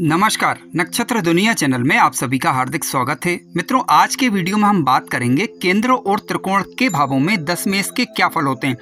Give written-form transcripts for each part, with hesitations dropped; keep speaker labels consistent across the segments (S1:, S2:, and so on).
S1: नमस्कार, नक्षत्र दुनिया चैनल में आप सभी का हार्दिक स्वागत है। मित्रों, आज के वीडियो में हम बात करेंगे केंद्र और त्रिकोण के भावों में 10 मेष के क्या फल होते हैं,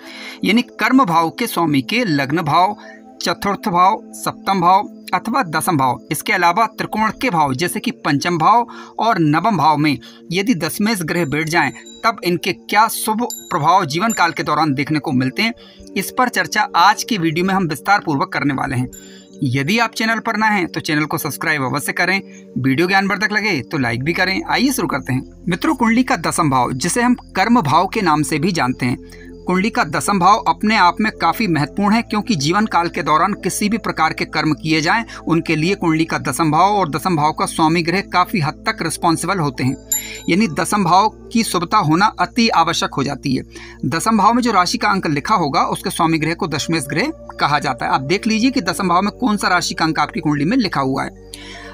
S1: यानी कर्म भाव के स्वामी के लग्न भाव, चतुर्थ भाव, सप्तम भाव अथवा दसम भाव। इसके अलावा त्रिकोण के भाव जैसे कि पंचम भाव और नवम भाव में यदि 10 मेष ग्रह बैठ जाएं तब इनके क्या शुभ प्रभाव जीवन काल के दौरान देखने को मिलते हैं, इस पर चर्चा आज की वीडियो में हम विस्तार पूर्वक करने वाले हैं। यदि आप चैनल पर नए हैं तो चैनल को सब्सक्राइब अवश्य करें, वीडियो ज्ञानवर्धक लगे तो लाइक भी करें। आइए शुरू करते हैं। मित्रों, कुंडली का दसम भाव जिसे हम कर्म भाव के नाम से भी जानते हैं, कुंडली का दसम भाव अपने आप में काफी महत्वपूर्ण है, क्योंकि जीवन काल के दौरान किसी भी प्रकार के कर्म किए जाएं उनके लिए कुंडली का दसम भाव और दसम भाव का स्वामी ग्रह काफी हद तक रिस्पॉन्सिबल होते हैं। यानी दसम भाव की शुभता होना अति आवश्यक हो जाती है। दसम भाव में जो राशि का अंक लिखा होगा उसके स्वामी ग्रह को दशमेश ग्रह कहा जाता है। आप देख लीजिए कि दसम भाव में कौन सा राशि का अंक आपकी कुंडली में लिखा हुआ है।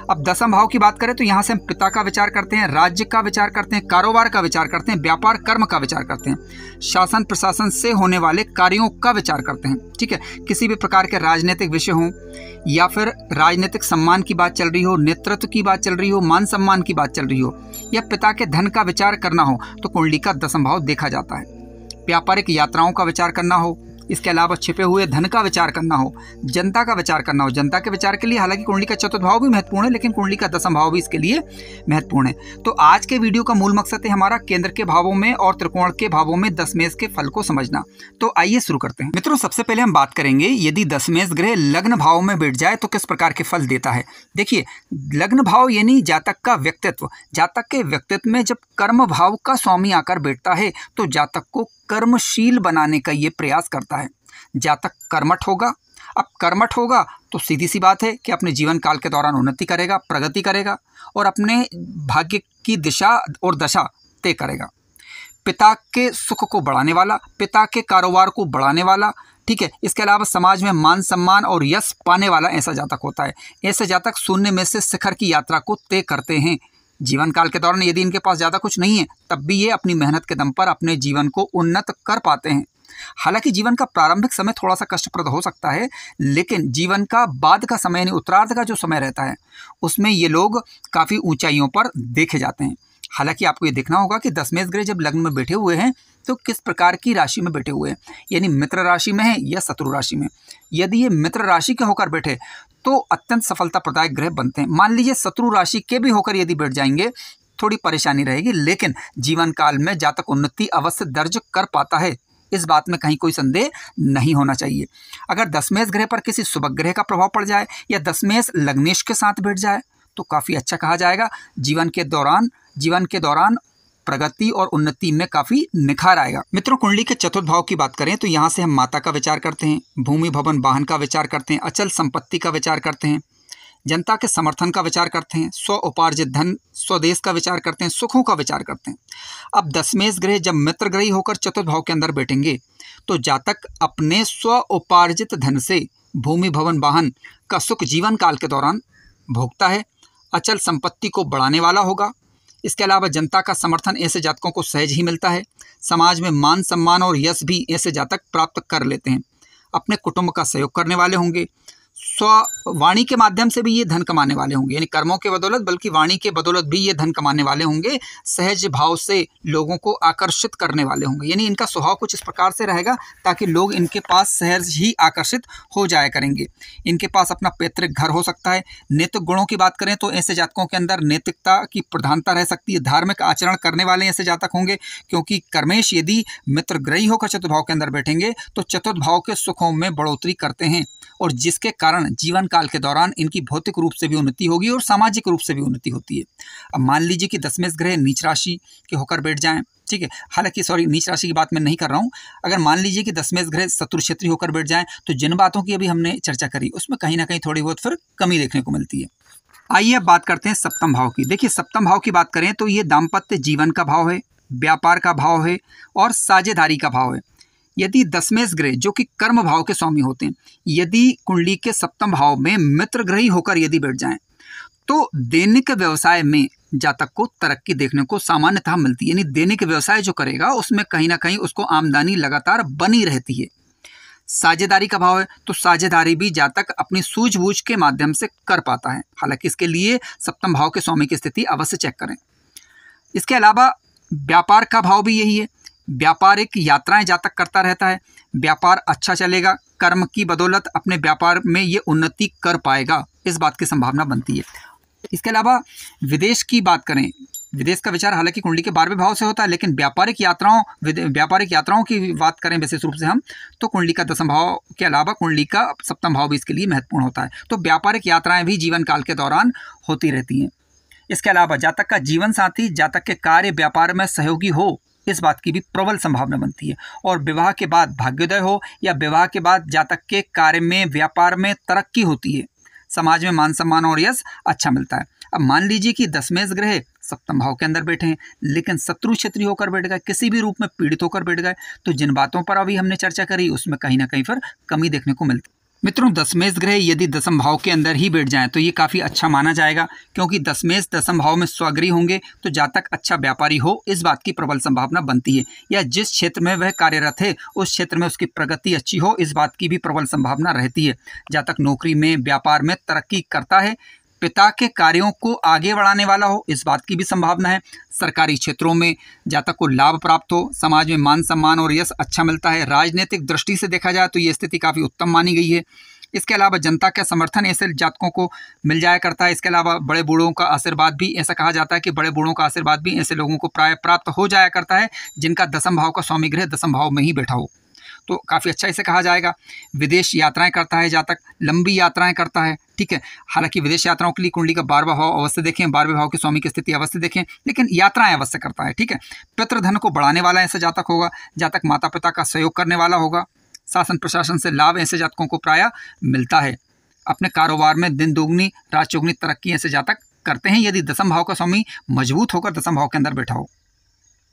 S1: अब दसम भाव की बात करें तो यहाँ से हम पिता का विचार करते हैं, राज्य का विचार करते हैं, कारोबार का विचार करते हैं, व्यापार कर्म का विचार करते हैं, शासन प्रशासन से होने वाले कार्यों का विचार करते हैं। ठीक है, किसी भी प्रकार के राजनीतिक विषय हों या फिर राजनीतिक सम्मान की बात चल रही हो, नेतृत्व की बात चल रही हो, मान सम्मान की बात चल रही हो, या पिता के धन का विचार करना हो तो कुंडली का दसम भाव देखा जाता है। व्यापारिक यात्राओं का विचार करना हो, इसके अलावा छिपे हुए धन का विचार करना हो, जनता का विचार करना हो। जनता के विचार के लिए हालांकि कुंडली का चतुर्थ भाव भी महत्वपूर्ण है, लेकिन कुंडली का दसम भाव भी इसके लिए महत्वपूर्ण है। तो आज के वीडियो का मूल मकसद है हमारा केंद्र के भावों में और त्रिकोण के भावों में 10 मेष के फल को समझना। तो आइए शुरू करते हैं। मित्रों, सबसे पहले हम बात करेंगे यदि 10 मेष ग्रह लग्न भाव में बैठ जाए तो किस प्रकार के फल देता है। देखिए, लग्न भाव यानी जातक का व्यक्तित्व, जातक के व्यक्तित्व में जब कर्म भाव का स्वामी आकर बैठता है तो जातक को कर्मशील बनाने का ये प्रयास करता है। जातक कर्मठ होगा। अब कर्मठ होगा तो सीधी सी बात है कि अपने जीवन काल के दौरान उन्नति करेगा, प्रगति करेगा और अपने भाग्य की दिशा और दशा तय करेगा। पिता के सुख को बढ़ाने वाला, पिता के कारोबार को बढ़ाने वाला, ठीक है, इसके अलावा समाज में मान सम्मान और यश पाने वाला ऐसा जातक होता है। ऐसे जातक शून्य में से शिखर की यात्रा को तय करते हैं। जीवन काल के दौरान यदि इनके पास ज़्यादा कुछ नहीं है तब भी ये अपनी मेहनत के दम पर अपने जीवन को उन्नत कर पाते हैं। हालांकि जीवन का प्रारंभिक समय थोड़ा सा कष्टप्रद हो सकता है, लेकिन जीवन का बाद का समय यानी उत्तरार्ध का जो समय रहता है उसमें ये लोग काफ़ी ऊंचाइयों पर देखे जाते हैं। हालांकि आपको ये देखना होगा कि 10 मेष ग्रह जब लग्न में बैठे हुए हैं तो किस प्रकार की राशि में बैठे हुए हैं, यानी मित्र राशि में है या शत्रु राशि में। यदि ये मित्र राशि के होकर बैठे तो अत्यंत सफलता प्रदायक ग्रह बनते हैं। मान लीजिए शत्रु राशि के भी होकर यदि बैठ जाएंगे थोड़ी परेशानी रहेगी, लेकिन जीवन काल में जातक उन्नति अवश्य दर्ज कर पाता है। इस बात में कहीं कोई संदेह नहीं होना चाहिए। अगर 10 मेष ग्रह पर किसी शुभ ग्रह का प्रभाव पड़ जाए या 10 मेष लग्नेश के साथ बैठ जाए तो काफ़ी अच्छा कहा जाएगा। जीवन के दौरान प्रगति और उन्नति में काफ़ी निखार आएगा। मित्रों, कुंडली के चतुर्थ भाव की बात करें तो यहाँ से हम माता का विचार करते हैं, भूमि भवन वाहन का विचार करते हैं, अचल संपत्ति का विचार करते हैं, जनता के समर्थन का विचार करते हैं, स्व उपार्जित धन, स्वदेश का विचार करते हैं, सुखों का विचार करते हैं। अब 10 मेष ग्रह जब मित्र ग्रही होकर चतुर्थ भाव के अंदर बैठेंगे तो जातक अपने स्व उपार्जित धन से भूमि भवन वाहन का सुख जीवन काल के दौरान भोगता है। अचल संपत्ति को बढ़ाने वाला होगा। इसके अलावा जनता का समर्थन ऐसे जातकों को सहज ही मिलता है। समाज में मान सम्मान और यश भी ऐसे जातक प्राप्त कर लेते हैं। अपने कुटुंब का सहयोग करने वाले होंगे। वाणी के माध्यम से भी ये धन कमाने वाले होंगे, यानी कर्मों के बदौलत बल्कि वाणी के बदौलत भी ये धन कमाने वाले होंगे। सहज भाव से लोगों को आकर्षित करने वाले होंगे, यानी इनका स्वभाव कुछ इस प्रकार से रहेगा ताकि लोग इनके पास सहज ही आकर्षित हो जाया करेंगे। इनके पास अपना पैतृक घर हो सकता है। नैतिक गुणों की बात करें तो ऐसे जातकों के अंदर नैतिकता की प्रधानता रह सकती है। धार्मिक आचरण करने वाले ऐसे जातक होंगे, क्योंकि कर्मेश यदि मित्र ग्रही होकर चतुर्थ भाव के अंदर बैठेंगे तो चतुर्थ भाव के सुखों में बढ़ोतरी करते हैं और जिसके कारण जीवन काल के दौरान इनकी भौतिक रूप से भी उन्नति होगी और सामाजिक रूप से भी उन्नति होती है। अब मान लीजिए कि 10 मेष ग्रह नीच राशि के होकर बैठ जाएं, ठीक है, हालांकि नीच राशि की बात मैं नहीं कर रहा हूं। अगर मान लीजिए कि 10 मेष ग्रह शत्रु क्षेत्री होकर बैठ जाएं तो जिन बातों की अभी हमने चर्चा करी उसमें कहीं ना कहीं थोड़ी बहुत फिर कमी देखने को मिलती है। आइए अब बात करते हैं सप्तम भाव की। देखिए, सप्तम भाव की बात करें तो ये दाम्पत्य जीवन का भाव है, व्यापार का भाव है और साझेदारी का भाव है। यदि 10 मेष ग्रह जो कि कर्म भाव के स्वामी होते हैं, यदि कुंडली के सप्तम भाव में मित्र ग्रही होकर यदि बैठ जाएं तो दैनिक व्यवसाय में जातक को तरक्की देखने को सामान्यतः मिलती है। यानी दैनिक व्यवसाय जो करेगा उसमें कहीं ना कहीं उसको आमदनी लगातार बनी रहती है। साझेदारी का भाव है तो साझेदारी भी जातक अपनी सूझबूझ के माध्यम से कर पाता है। हालांकि इसके लिए सप्तम भाव के स्वामी की स्थिति अवश्य चेक करें। इसके अलावा व्यापार का भाव भी यही है। व्यापारिक यात्राएं जातक करता रहता है, व्यापार अच्छा चलेगा, कर्म की बदौलत अपने व्यापार में ये उन्नति कर पाएगा, इस बात की संभावना बनती है। इसके अलावा विदेश की बात करें, विदेश का विचार हालांकि कुंडली के 12वें भाव से होता है, लेकिन व्यापारिक यात्राओं की बात करें विशेष रूप से हम, तो कुंडली का 10वां भाव के अलावा कुंडली का 7वां भाव भी इसके लिए महत्वपूर्ण होता है। तो व्यापारिक यात्राएं भी जीवन काल के दौरान होती रहती हैं। इसके अलावा जातक का जीवन साथी जातक के कार्य व्यापार में सहयोगी हो, इस बात की भी प्रबल संभावना बनती है। और विवाह के बाद भाग्योदय हो या विवाह के बाद जातक के कार्य में व्यापार में तरक्की होती है, समाज में मान सम्मान और यश अच्छा मिलता है। अब मान लीजिए कि 10वें ग्रह सप्तम भाव के अंदर बैठे हैं, लेकिन शत्रु क्षेत्रीय होकर बैठ गए, किसी भी रूप में पीड़ित होकर बैठ गए, तो जिन बातों पर अभी हमने चर्चा करी उसमें कहीं ना कहीं फिर कमी देखने को मिलती है। मित्रों, 10वें ग्रह यदि 10वें भाव के अंदर ही बैठ जाएं तो ये काफ़ी अच्छा माना जाएगा, क्योंकि 10वें भाव में स्वगृही होंगे तो जातक अच्छा व्यापारी हो, इस बात की प्रबल संभावना बनती है। या जिस क्षेत्र में वह कार्यरत है उस क्षेत्र में उसकी प्रगति अच्छी हो, इस बात की भी प्रबल संभावना रहती है। जातक नौकरी में व्यापार में तरक्की करता है, पिता के कार्यों को आगे बढ़ाने वाला हो, इस बात की भी संभावना है। सरकारी क्षेत्रों में जातक को लाभ प्राप्त हो, समाज में मान सम्मान और यश अच्छा मिलता है। राजनीतिक दृष्टि से देखा जाए तो ये स्थिति काफ़ी उत्तम मानी गई है। इसके अलावा जनता का समर्थन ऐसे जातकों को मिल जाया करता है। इसके अलावा बड़े बूढ़ों का आशीर्वाद भी, ऐसा कहा जाता है कि बड़े बूढ़ों का आशीर्वाद भी ऐसे लोगों को प्राय प्राप्त हो जाया करता है जिनका 10वें भाव का स्वामी ग्रह 10वें भाव में ही बैठा हो, तो काफ़ी अच्छा इसे कहा जाएगा। विदेश यात्राएं करता है जातक, लंबी यात्राएं करता है, ठीक है। हालांकि विदेश यात्राओं के लिए कुंडली का 12वां भाव अवश्य देखें, 12वें भाव की स्वामी की स्थिति अवश्य देखें, लेकिन यात्राएं अवश्य करता है, ठीक है। पितृधन को बढ़ाने वाला ऐसा जातक होगा, जातक माता पिता का सहयोग करने वाला होगा, शासन प्रशासन से लाभ ऐसे जातकों को प्रायः मिलता है। अपने कारोबार में दिन दोगुनी रात चौगुनी तरक्की ऐसे जातक करते हैं यदि 10वें भाव का स्वामी मजबूत होकर 10वें भाव के अंदर बैठा हो।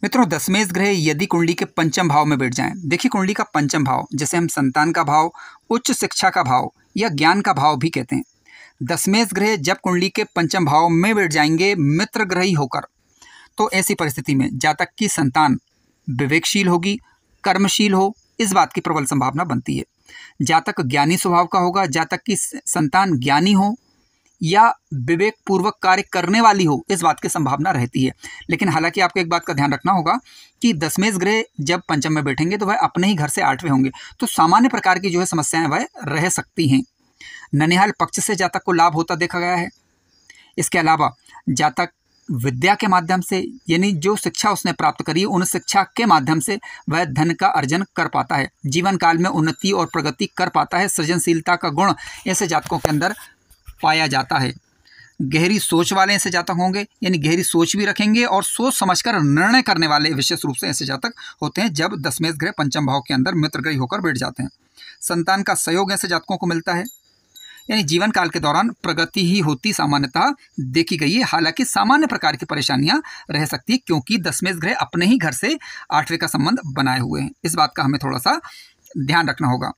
S1: मित्रों, 10वें ग्रह यदि कुंडली के 5वें भाव में बैठ जाएं, देखिए कुंडली का 5वां भाव जिसे हम संतान का भाव, उच्च शिक्षा का भाव या ज्ञान का भाव भी कहते हैं। 10वें ग्रह जब कुंडली के 5वें भाव में बैठ जाएंगे मित्र ग्रही होकर, तो ऐसी परिस्थिति में जातक की संतान विवेकशील होगी, कर्मशील हो, इस बात की प्रबल संभावना बनती है। जातक ज्ञानी स्वभाव का होगा, जातक की संतान ज्ञानी हो या विवेक पूर्वक कार्य करने वाली हो, इस बात की संभावना रहती है। लेकिन हालांकि आपको एक बात का ध्यान रखना होगा कि 10वें ग्रह जब 5वें में बैठेंगे तो वह अपने ही घर से 8वें होंगे, तो सामान्य प्रकार की जो है समस्याएं वह रह सकती हैं। ननिहाल पक्ष से जातक को लाभ होता देखा गया है। इसके अलावा जातक विद्या के माध्यम से, यानी जो शिक्षा उसने प्राप्त करी उन शिक्षा के माध्यम से वह धन का अर्जन कर पाता है, जीवन काल में उन्नति और प्रगति कर पाता है। सृजनशीलता का गुण ऐसे जातकों के अंदर पाया जाता है। गहरी सोच वाले ऐसे जातक होंगे, यानी गहरी सोच भी रखेंगे और सोच समझकर निर्णय करने वाले विशेष रूप से ऐसे जातक होते हैं जब 10वें ग्रह 5वें भाव के अंदर मित्र ग्रही होकर बैठ जाते हैं। संतान का सहयोग ऐसे जातकों को मिलता है, यानी जीवन काल के दौरान प्रगति ही होती सामान्यतः देखी गई है। हालांकि सामान्य प्रकार की परेशानियां रह सकती है क्योंकि 10वें ग्रह अपने ही घर से 8वें का संबंध बनाए हुए हैं, इस बात का हमें थोड़ा सा ध्यान रखना होगा।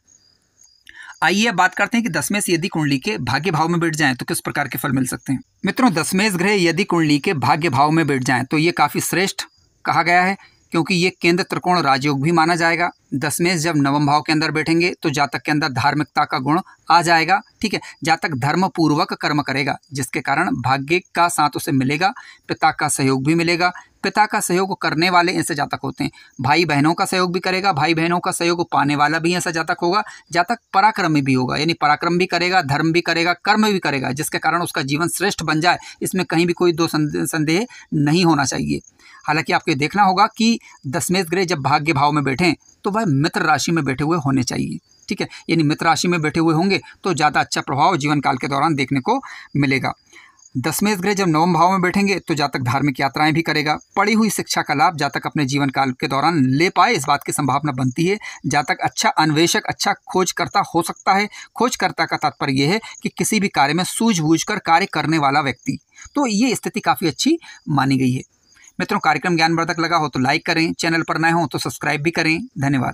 S1: आइए बात करते हैं कि 10वें से यदि कुंडली के भाग्य भाव में बैठ जाएं तो किस प्रकार के फल मिल सकते हैं। मित्रों, 10वें ग्रह यदि कुंडली के भाग्य भाव में बैठ जाएं तो ये काफ़ी श्रेष्ठ कहा गया है, क्योंकि ये केंद्र त्रिकोण राजयोग भी माना जाएगा। 10वें जब 9वें भाव के अंदर बैठेंगे तो जातक के अंदर धार्मिकता का गुण आ जाएगा, ठीक है। जातक धर्म पूर्वक कर्म करेगा जिसके कारण भाग्य का साथ उसे मिलेगा, पिता का सहयोग भी मिलेगा। पिता का सहयोग करने वाले ऐसे जातक होते हैं। भाई बहनों का सहयोग भी करेगा, भाई बहनों का सहयोग पाने वाला भी ऐसा जातक होगा। जातक पराक्रमी भी होगा, यानी पराक्रम भी करेगा, धर्म भी करेगा, कर्म भी करेगा, जिसके कारण उसका जीवन श्रेष्ठ बन जाए, इसमें कहीं भी कोई दो संदेह नहीं होना चाहिए। हालांकि आपको देखना होगा कि 10वें ग्रह जब भाग्य भाव में बैठें तो वह मित्र राशि में बैठे हुए होने चाहिए, ठीक है। यानी मित्र राशि में बैठे हुए होंगे तो ज़्यादा अच्छा प्रभाव जीवन काल के दौरान देखने को मिलेगा। 10वें ग्रह जब 9वें भाव में बैठेंगे तो जातक धार्मिक यात्राएं भी करेगा। पढ़ी हुई शिक्षा का लाभ जातक अपने जीवन काल के दौरान ले पाए, इस बात की संभावना बनती है। जातक अच्छा अन्वेषक, अच्छा खोजकर्ता हो सकता है। खोजकर्ता का तात्पर्य यह है कि किसी भी कार्य में सूझबूझकर कार्य करने वाला व्यक्ति, तो ये स्थिति काफ़ी अच्छी मानी गई है। मित्रों, कार्यक्रम ज्ञानवर्धक लगा हो तो लाइक करें, चैनल पर नए हो तो सब्सक्राइब भी करें। धन्यवाद।